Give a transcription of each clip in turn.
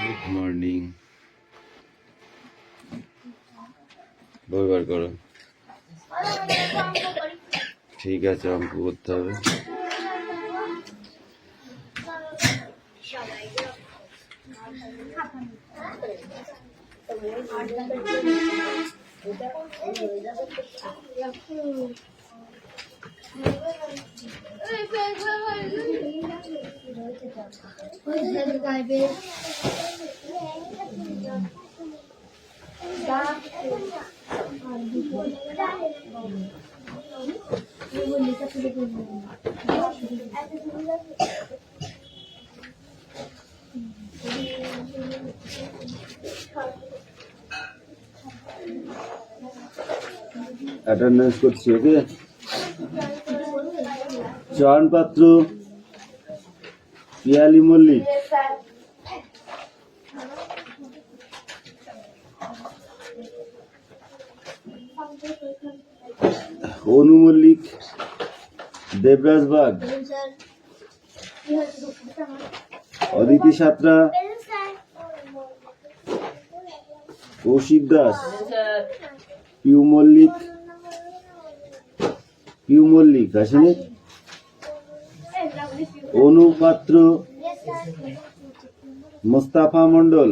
Good morning. বইবার করো। ঠিক আছে, অঙ্ক করতে হবে। অ্যাটেন্ডেন্স করছি। ওকে, চয়ন পাত্র, পিয়ালি মল্লিক, অনু মল্লিক, দেবরাজ বাগ, অদিতি সাঁতরা, কৌশিক দাস, পিউ মল্লিক আসেনি, অনু পাত্র, মোস্তাফা মন্ডল,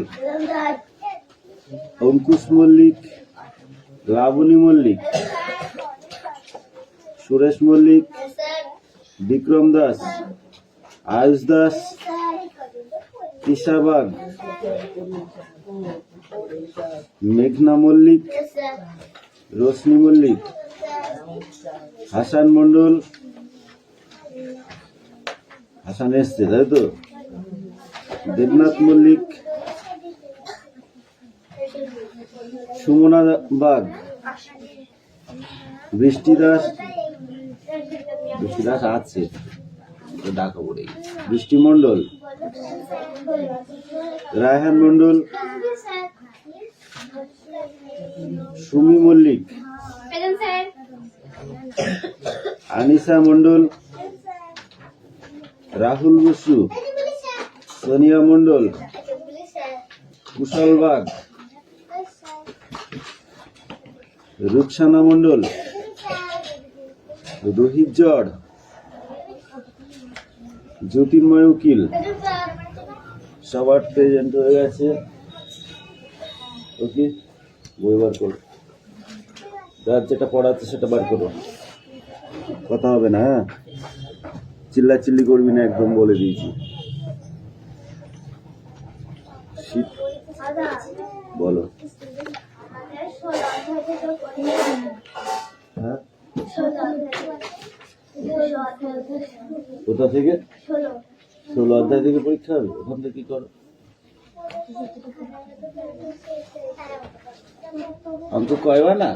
অঙ্কুশ মল্লিক, লাবণী মল্লিক, সুরেশ মল্লিক, বিক্রম দাস, আয়ুষ দাস, তিশা বাগ, মেঘনা মল্লিক, রোশনি মল্লিক, হাসান মন্ডল, হাসান এসছে তাই তো, দেবনাথ মল্লিক, সুমনা বাগ, বৃষ্টি দাস আছে ডাকা পড়ে, বৃষ্টি মন্ডল, রায়হান মন্ডল, সুমি মল্লিক, আনিসা মন্ডল, রাহুল বসু, সোনিয়া মন্ডল, কুশল বাগ, রুকসানা মন্ডল, রোহিত জড়, জ্যোতির্ময় উকিল সবার প্রেজেন্ট হয়ে গেছে। ওকে, বই বার করো, যার যেটা পড়াচ্ছে সেটা বার করো, কথা হবে না। হ্যাঁ, চিল্লাচিল্লি করবি না, একদম বলে দিয়েছি। বলো। হ্যাঁ, কোথা থেকে? 16 অধ্যায় থেকে পরীক্ষা হবে। ওখান থেকে কি করো? অঙ্ক কয়বা না,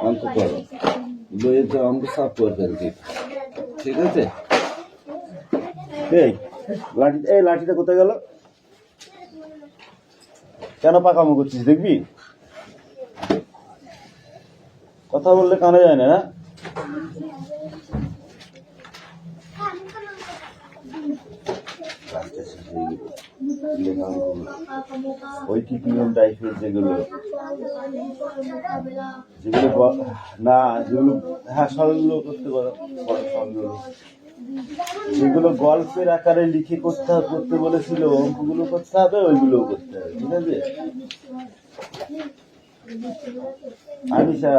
অঙ্ক করো, বইয়ের যে অঙ্ক সব করে ফেলছি। ঠিক আছে। এই লাঠিটা কোথায় গেল? কেন পাকামো করছিস? দেখবি, কথা বললে কানে যায় না। ঐকিক নিয়ম টাইপের যেগুলো না, যেগুলো হ্যাঁ সরলগুলো করতে পারো, যেগুলো গল্পের আকারে লিখে করতে বলেছিল, অঙ্কগুলো করতে হবে, ওইগুলোও করতে হবে। ঠিক আছে আনিশা?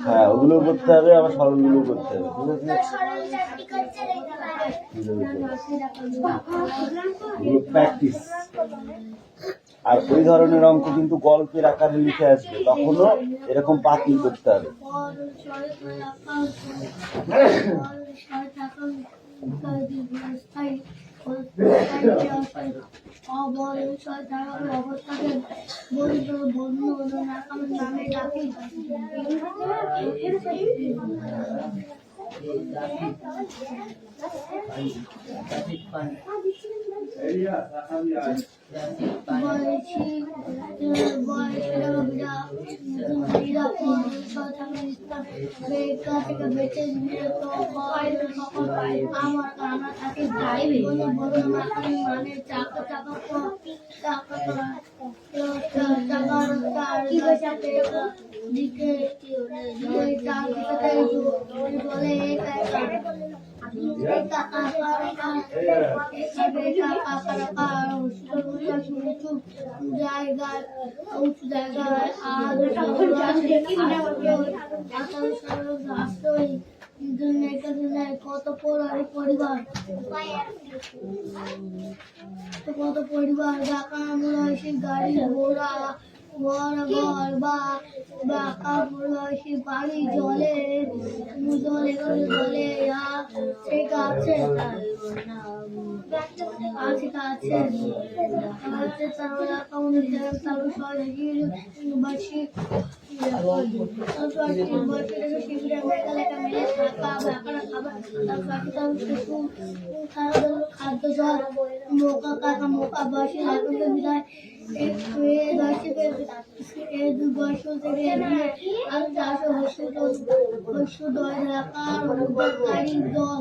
হ্যাঁ, ওগুলো করতে হবে, আবার সরলগুলো করতে হবে। ঠিক আছে, ওগুলো প্র্যাকটিস। আর ওই ধরনের অঙ্ক কিন্তু গল্পের আকারে লিখে আসবে, তখনও এরকম পাতিল করতে হবে। নিরাপদ বেকার থেকে বেঁচে আমরা থাকি ড্রাইভে বলে বড় মাটি মানে চাকা চাকা চাকা চাকার দিকে চারদিকে বলে জায়গায় উঁচু জায়গায় আর কত পরিবার ঢাকা আমরাশি গাড়ি ঘোড়া ঘর ঘর বা বাঁকা বয়সী বাড়ি জলে জলে জলে আছে আছে তারা তারু বাসী খাদ্য জল মোকা কাকা মোকা বাসী বিদায় বছর থেকে আর 400 দল এলাকার গাড়ি দল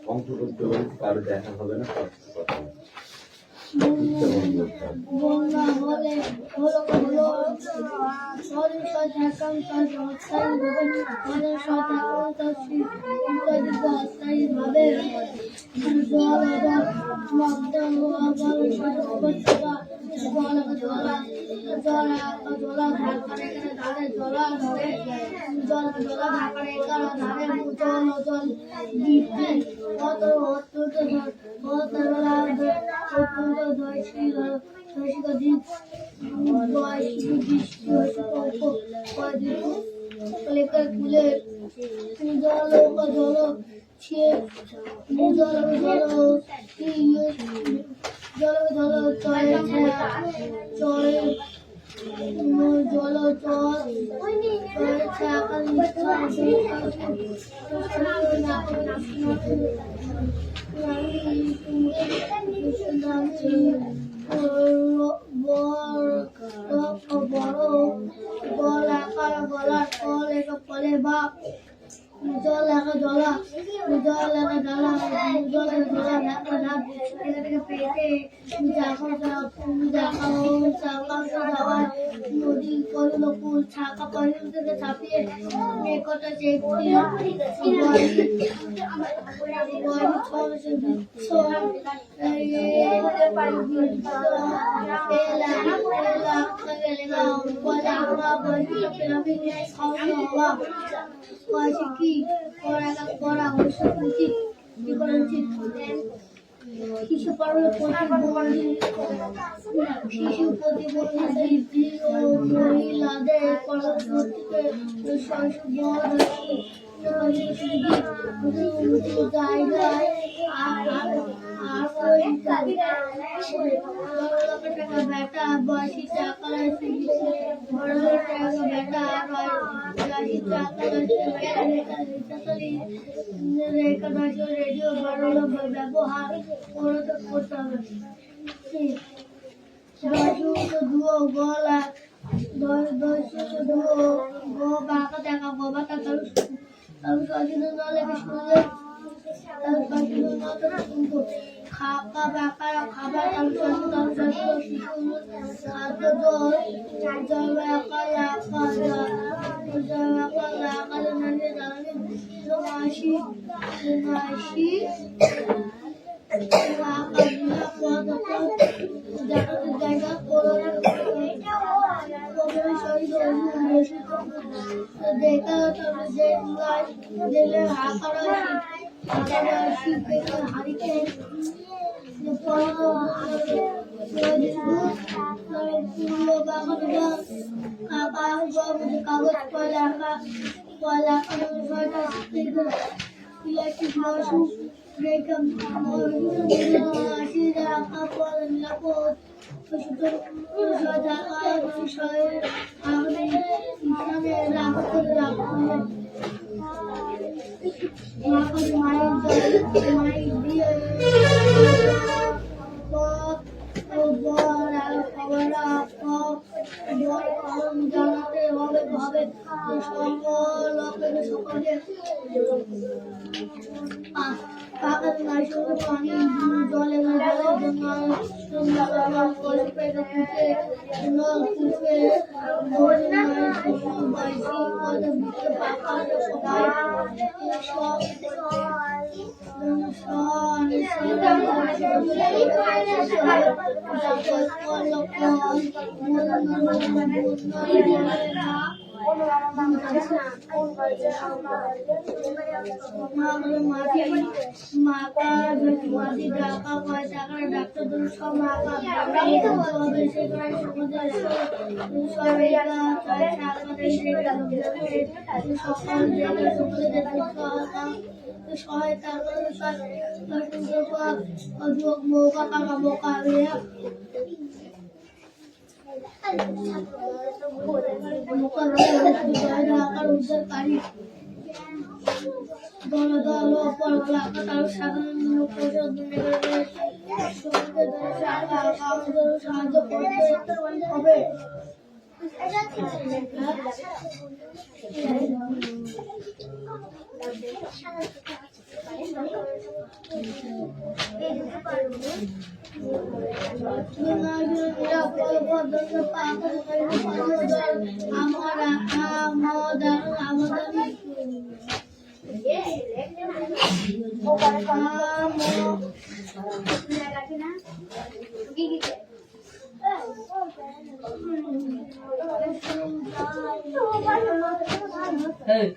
অংশ করতে হবে, কারো দেখা হবে না। বন্যা হলে হলো শিশু প্রতিবন্ধী ও মহিলাদের কর্মসূচিতে জায়গায় বেটা বয়সী টাকা বেটা রেডিও ব্যবহার করতে হবে গলা বাঁকা দেখা বাঁকা খাবার খাবার খাদ্য জল কাগজ পয়লা ইলেকট্রিক মশু জানাতে হবে সকলে পানি জলে নলকূপে ডাক্তার সব সহায়তা উদ্ধারকারী দল তার সাধারণ সাহায্য করতে হবে Hey.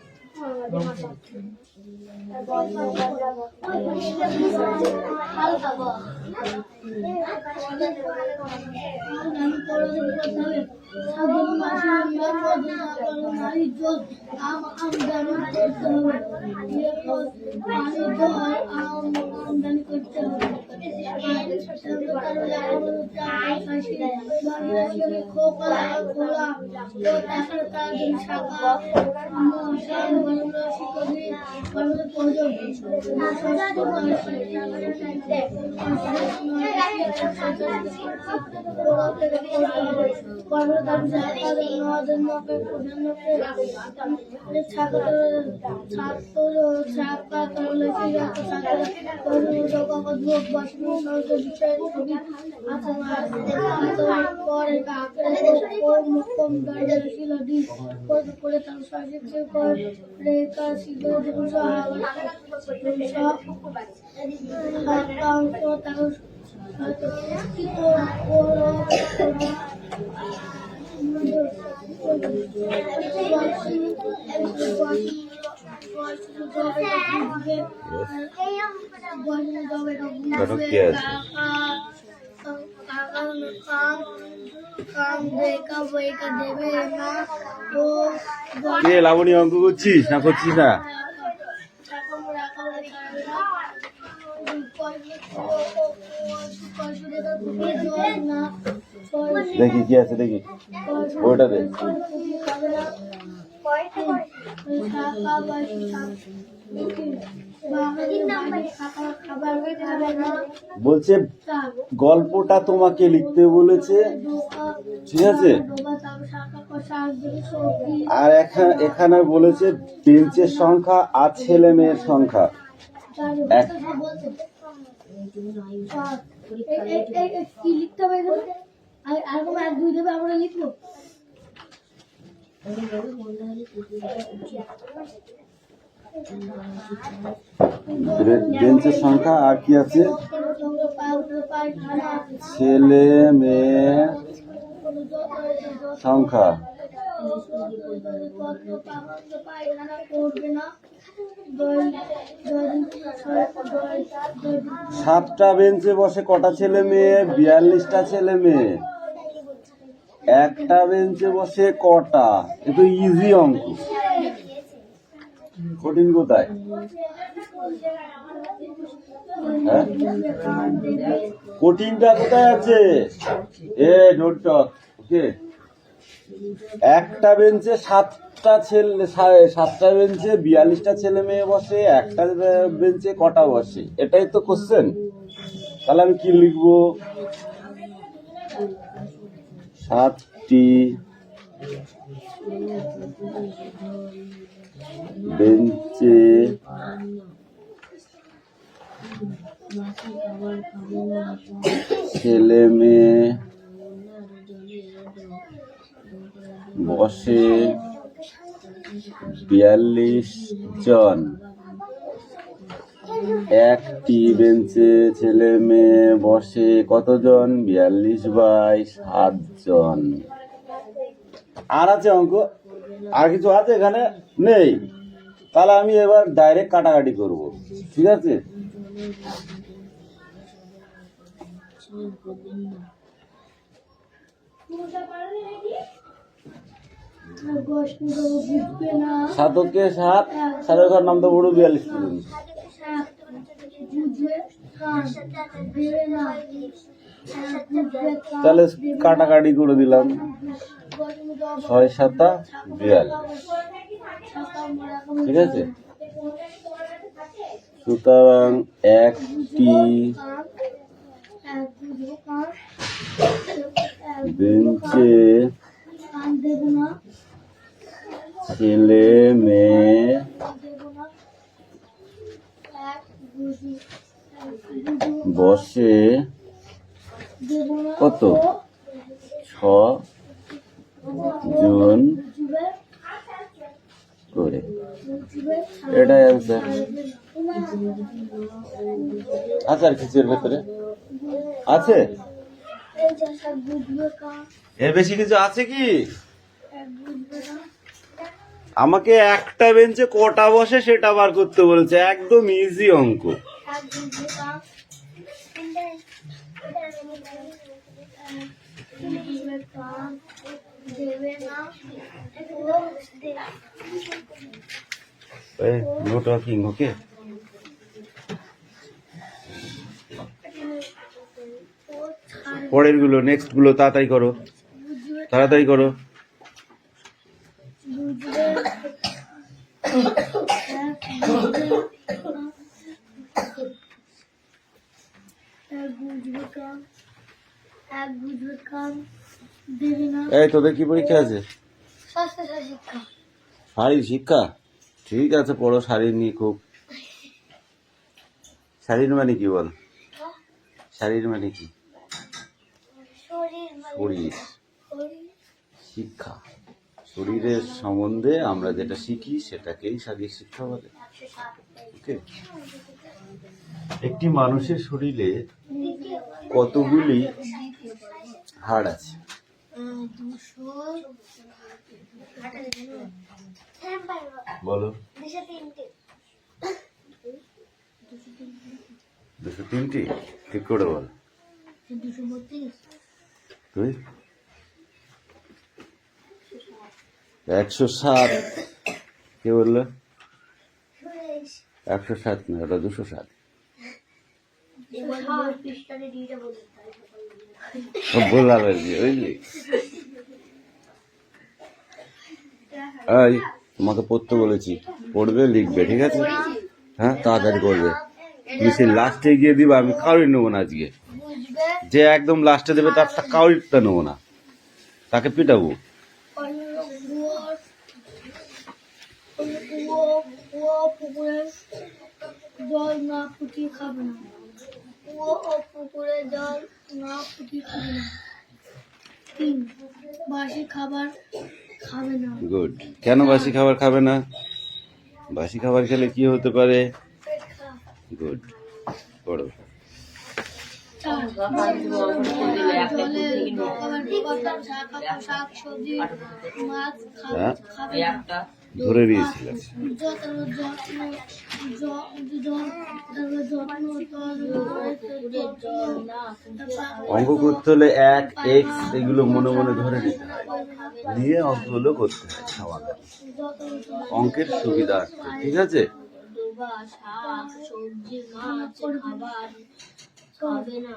কারণ কে আছে? কে লাবণী অঙ্ক করছিস না করছিস না? দেখি কি আছে দেখি, ওইটা দে। বলছে গল্পটা তোমাকে লিখতে বলেছে, ঠিক আছে? আর এখানে বলেছে বেঞ্চের সংখ্যা আর ছেলে মেয়ের সংখ্যা এক। কি লিখতে হবে আর কোনো এক দুই দেবে আমরা লিখবো। বেঞ্চের সংখ্যা আর কি আছে? ছেলে মেয়ের সংখ্যা। সাতটা বেঞ্চে বসে কটা ছেলে মেয়ে? 42টা ছেলে মেয়ে। একটা বেঞ্চে বসে কটা? একটু ইজি অঙ্ক, কঠিন কোথায়? হ্যাঁ, কঠিনটা কোথায় আছে? এ ডোন্ট টক, ওকে। একটা বেঞ্চে সাতটা বেঞ্চে 42টা ছেলে মেয়ে বসে, একটা বেঞ্চে কটা বসে? এটাই তো কোশ্চেন। তাহলে আমি কি লিখবো? 7টি বেঞ্চে ছেলে মেয়ে বসে 42 জন। একটি বেঞ্চে ছেলে মেয়ে বসে কতজন? 42/7 জন। আর আছে অঙ্ক? আর কিছু আছে এখানে? নেই। তাহলে আমি এবার ডাইরেক্ট কাটাকাটি করব, ঠিক আছে? সাতকে সাত, সাতের ঘর নাম তো বড় 42 পর্যন্ত। তাহলে কাটাকাটি করে দিলাম, 6 7 42, ঠিক আছে? সুতরাং একটি বেঞ্চে ছেলে মেয়ে বসে কত? 6 জন করে। এটাই অ্যান্সার। আছে আর কিছুর ভেতরে? আছে? এর বেশি কিছু আছে কি? আমাকে একটা বেঞ্চে কটা বসে সেটা বার করতে বলেছে, একদম ইজি অঙ্ক। নো টকিং, ওকে? পরের গুলো, নেক্সট গুলো তাড়াতাড়ি করো, তাড়াতাড়ি করো। এই তোদের কি পরীক্ষা আছে? শারীর শিক্ষা, ঠিক আছে, পড়ো শারীর নিয়ে খুব। শারীর মানে কি বল? শারীর মানে কি? শরীর, শিক্ষা। শরীরের সম্বন্ধে আমরা যেটা শিখি সেটাকেই শারীরিক শিক্ষা বলে, ওকে? একটি মানুষের শরীরে কতগুলি হাড় আছে? 200 বলো। 203 203টি? ঠিক করে বল। 232 তুই? 107। কে বললো? 107 না, ওটা 207। বললাম আর কি, বুঝলি? এই তোমাকে পড়তে বলেছি, পড়বে লিখবে, ঠিক আছে? হ্যাঁ, তাড়াতাড়ি করবে। তুমি সেই লাস্টে গিয়ে দিবা, আমি কাউরি নেবো না আজকে। যে একদম লাস্টে দেবে তারটা কাউরিটা নেবো না, তাকে পিটাবো। জল না ফুটিয়ে খাবে না। কুয়ো ও পুকুরে জল না ফুটিয়ে খাবে না। 3 বাসি খাবার খাবে না। গুড। কেন বাসি খাবার খাবে না? বাসি খাবার খেলে কি হতে পারে? পেট খারাপ। গুড। পড়ো। 4 শাক সবজি মাছ হ্যাঁ? খাবে না। ধরে দিয়েছিলাম। অঙ্ক করতে হলে 1 x এগুলো মনে মনে ধরে নিতে হয়, দিয়ে অঙ্কগুলো করতে হয় সমাধান। অঙ্কের সুবিধা, ঠিক আছে? শাক সবজি মাছ খাবার খাবে না।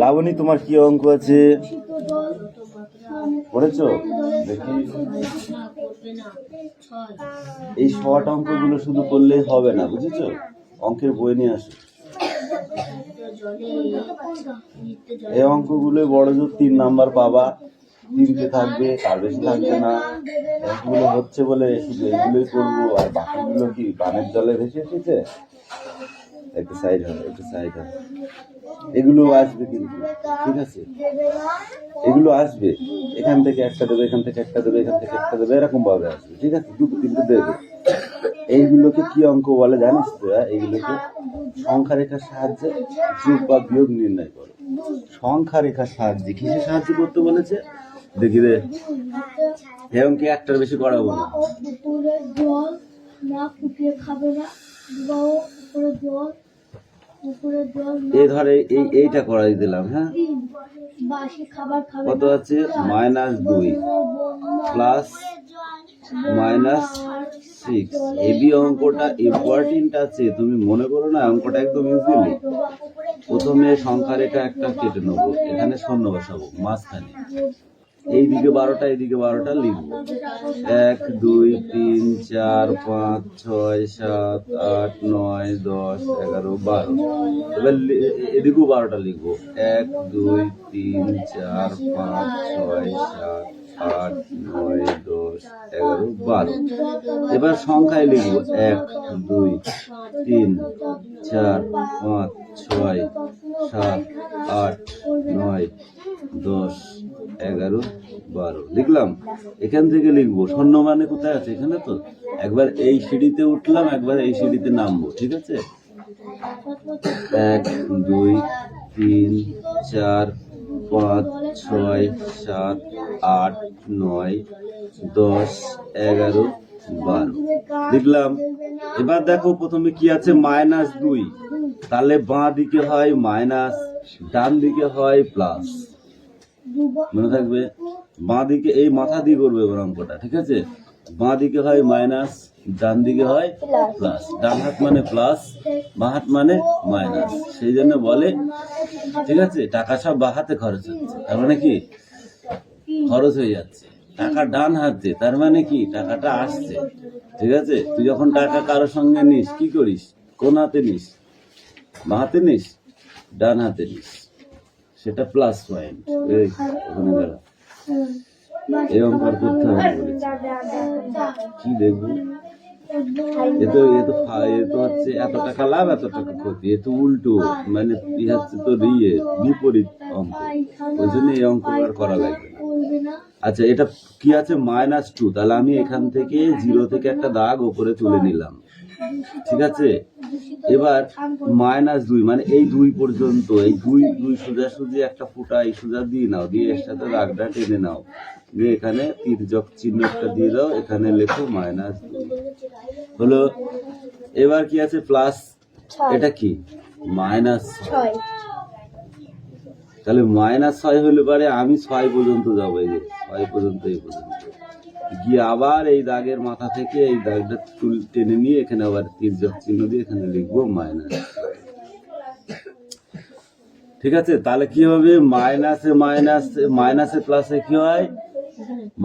লাবণী, তোমার কি অঙ্ক আছে? পড়েছো? দেখি। এই শর্ট অঙ্কগুলো শুধু করলেই হবে না, বুঝেছো? অঙ্কের বই নিয়ে আসো। এই অঙ্কগুলো বড় জোর 3 নাম্বার পাবা, 3টে থাকবে, তার বেশি থাকবে না। অঙ্কগুলো হচ্ছে বলে শুধু এগুলোই করবো, আর বাকিগুলো কি বানের জলে ভেসে এসেছে? একটু সাইড হবে, একটু সাইড হবে। এগুলো আসবে কিন্তু, ঠিক আছে? এগুলো আসবে, এখান থেকে একটা দেবে, এখান থেকে একটা দেবে, এখান থেকে একটা দেবে, এরকম ভাবে আসবে, ঠিক আছে? 2-3টে দেবে। এইগুলোকে কি অঙ্ক বলে জানিস তো? এইগুলোকে সংখ্যা রেখার সাহায্যে যোগ বা বিয়োগ নির্ণয় করো। সংখ্যা রেখার সাহায্যে কিসে সাহায্য করতে বলেছে? দেখি রে, এই অঙ্কে একটার বেশি করাবো না। পুকুরে জল না ফুটিয়ে খাবে না। পুকুরে জল এই ধরে এইটা করাই দিলাম। হ্যাঁ, বাসি খাবার খাবে কত আছে? -2 প্লাস -6। এবি অঙ্কটা ইম্পর্টেন্ট আছে, তুমি মনে করো না? অঙ্কটা একদম ইজিলি। প্রথমে সংখ্যা রেখা একটা কেটে নেবো, এখানে শূন্য বসাবো মাঝখানে। এইদিকে 12টা, এইদিকে 12টা লিখবো। 1 2 3 4 5 6 7 8 9 10 11 12। এবার এদিকেও 12টা লিখবো। 1 2 3 4 5 6 7 8 9 10 11 12। এবার সংখ্যায় লিখবো 1 2 3 4 5 6 7 8 9 10 11 12 লিখলাম। এখান থেকে লিখবো শূন্য মানে কোথায় আছে? এখানে তো। একবার এই সিঁড়িতে উঠলাম, একবার এই সিঁড়িতে নামবো, ঠিক আছে? 1 2 3 4 5 6 7 8 9 10 11 12 লিখলাম। এবার দেখো প্রথমে কি আছে? -2। তাহলে বাঁ দিকে হয় মাইনাস, ডান দিকে হয় প্লাস। মনে থাকবে? বাঁ দিকে এই মাথা দিয়ে করবে এবার অঙ্কটা, ঠিক আছে? বাঁ দিকে হয় মাইনাস, ডান দিকে হয় প্লাস। ডান হাত মানে প্লাস, বাঁ হাত মানে মাইনাস, সেই জন্য বলে, ঠিক আছে? টাকা সব বাঁ হাতে খরচ হচ্ছে, তার মানে কি খরচ হয়ে যাচ্ছে। টাকা ডান হাতে, তার মানে কি টাকাটা আসছে, ঠিক আছে? তুই যখন টাকা কারোর সঙ্গে নিস, কি করিস? কোন হাতে নিস? বাঁ হাতে নিস, ডান হাতে নিস, সেটা প্লাস পয়েন্ট। ওখানে দাঁড়া, এই অঙ্ক করতে হবে বলেছি। কি দেখবো? এ তো হচ্ছে এত টাকা লাভ, এত টাকা ক্ষতি। এ তো উল্টো, মানে হচ্ছে তো বিপরীত অঙ্ক। ওই জন্য এই অঙ্ক আর করা লাগবে না। আচ্ছা, এটা কি আছে? -2। তাহলে আমি এখান থেকে 0 থেকে একটা দাগ উপরে তুলে নিলাম। ঠিক আছে, এবার -2 মানে এই 2 পর্যন্ত, এই 2 সোজাসুজি একটা ফোঁটা এই সোজা দিয়ে নাও, দিয়ে এর সাথে দাগটা টেনে নাও, দিয়ে এখানে তির্যক চিহ্ন একটা দিয়ে দাও, এখানে লেখো -2 হলো। এবার কি আছে প্লাস, এটা কি -6, তাহলে -6 হলে পারে আমি 6 পর্যন্ত যাবো, এই যে 6 পর্যন্ত, এই পর্যন্ত গিয়ে আবার এই দাগের মাথা থেকে এই দাগটা টেনে নিয়ে এখানে আবার তির্যক চিহ্ন দিয়ে এখানে লিখবো মাইনাস। ঠিক আছে, তাহলে কি হবে, মাইনাসে মাইনাসে মাইনাসে প্লাসে কি হয়,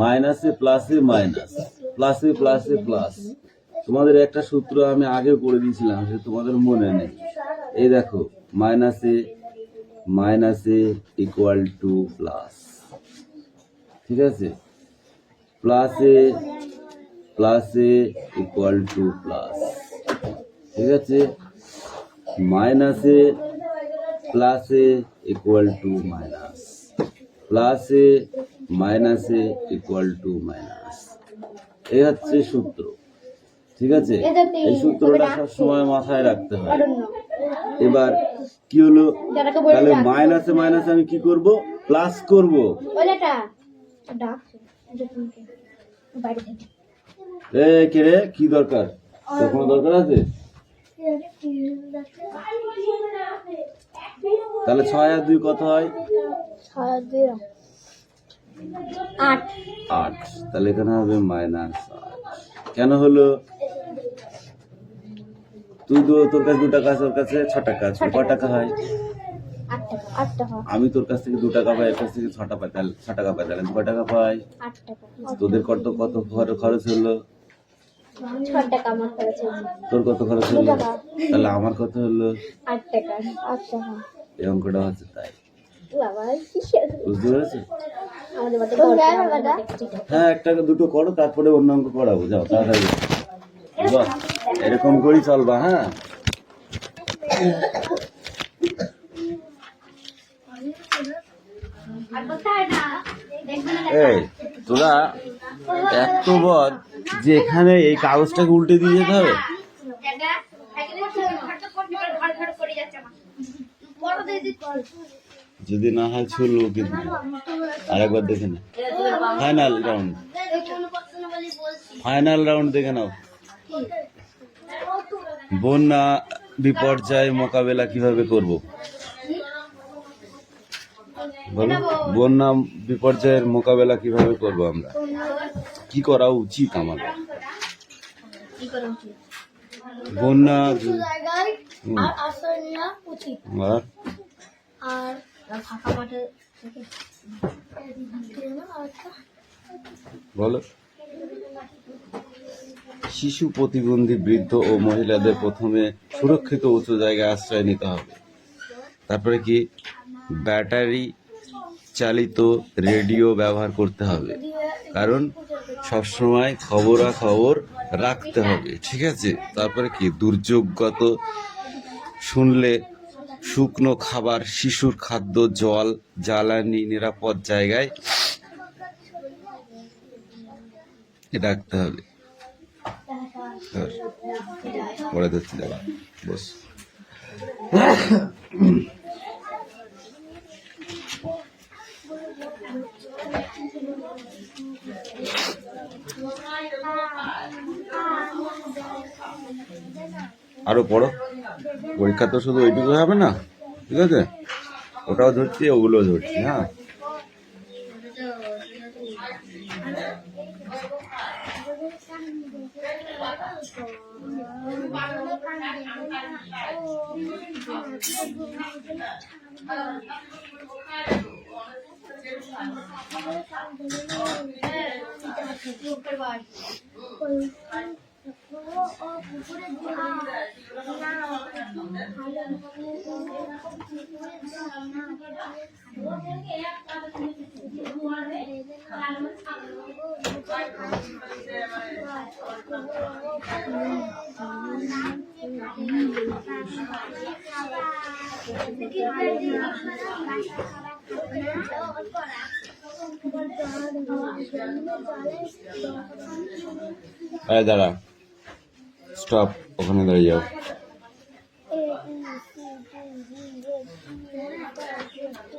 মাইনাসে প্লাসে মাইনাস, প্লাসে প্লাসে প্লাস। তোমাদের একটা সূত্র আমি আগে করে দিয়েছিলাম, সে তোমাদের মনে নেই। এই দেখো, মাইনাসে মাইনাসে ইকুয়াল টু প্লাস, ঠিক আছে, প্লাসে প্লাসে ইকুয়াল টু প্লাস, ঠিক আছে, মাইনাসে প্লাসে ইকুয়াল টু মাইনাস, প্লাসে মাইনাসে ইকুয়াল টু মাইনাস। এই হচ্ছে সূত্র, ঠিক আছে, এই সূত্রটা সবসময় মাথায় রাখতে হয়। এবার কি হলো, তাহলে মাইনাসে মাইনাসে আমি কি করব, প্লাস করব। কে রে, কি দরকার, তোর কোনো দরকার আছে? তাহলে 6 আর 2 কত হয়, 8। তাহলে এখানে হবে -8। কেন হলো, তুই তোর কাছে 2 টাকা আছে, ওর কাছে 6 টাকা আছে, কয় টাকা হয়, 8 টাকা। আমি তোর কাছ থেকে 2 টাকা পাই, এর কাছ থেকে 6 টাকা পাই, তাহলে 6 টাকা পাই, তাহলে কয় টাকা পাই, 8 টাকা। তোদের কত কত খরচ হলো, 6 টাকা আমার খরচ হয়েছে। তোর কত খরচ হলো, তাহলে আমার কত হলো, 8 টাকা। 8 টাকা। এই অঙ্কটা হচ্ছে তাই, বাবা বুঝতে পেরেছো? আমাদের বাড়িতে বড় বাবা। হ্যাঁ, একটা দুটো করো, তারপরে অন্য অঙ্ক করাবো, যাও তাড়াতাড়ি, বাহ, এরকম করেই চলবা। হ্যাঁ, এই তোরা এত বদ যে এখানে এই কাগজটাকে উল্টে দিয়ে যেতে হবে, যদি না হয় ছুলবো কিন্তু। আরেকবার দেখে নাও, ফাইনাল রাউন্ড, ফাইনাল রাউন্ড দেখে নাও। বন্যা বিপর্যয় মোকাবেলা কিভাবে করব, বলো, বন্যা বিপর্যয়ের মোকাবেলা কিভাবে করব, আমরা কি করা উচিত আমাদের, বন্যা আর ফাঁকা মাঠে বলো, শিশু প্রতিবন্ধী বৃদ্ধ ও মহিলাদের প্রথমে সুরক্ষিত উঁচু জায়গায় আশ্রয় নিতে হবে। তারপরে কি, ব্যাটারি চালিত রেডিও ব্যবহার করতে হবে, কারণ সবসময় খবরাখবর রাখতে হবে, ঠিক আছে। তারপরে কি, দুর্যোগগত শুনলে শুকনো খাবার, শিশুর খাদ্য, জল, জ্বালানি নিরাপদ জায়গায় রাখতে হবে। পরে ধরছি, দাঁড়া, বস। আরো পড়ো, পরীক্ষা তো শুধু ওইটুকু হবে না, ঠিক আছে, ওটাও ধরছি, ওগুলোও ধরছি। হ্যাঁ, দাঁড়া, স্টপ, ওখানে দাঁড়িয়ে যাও। A B C D E F G H I J K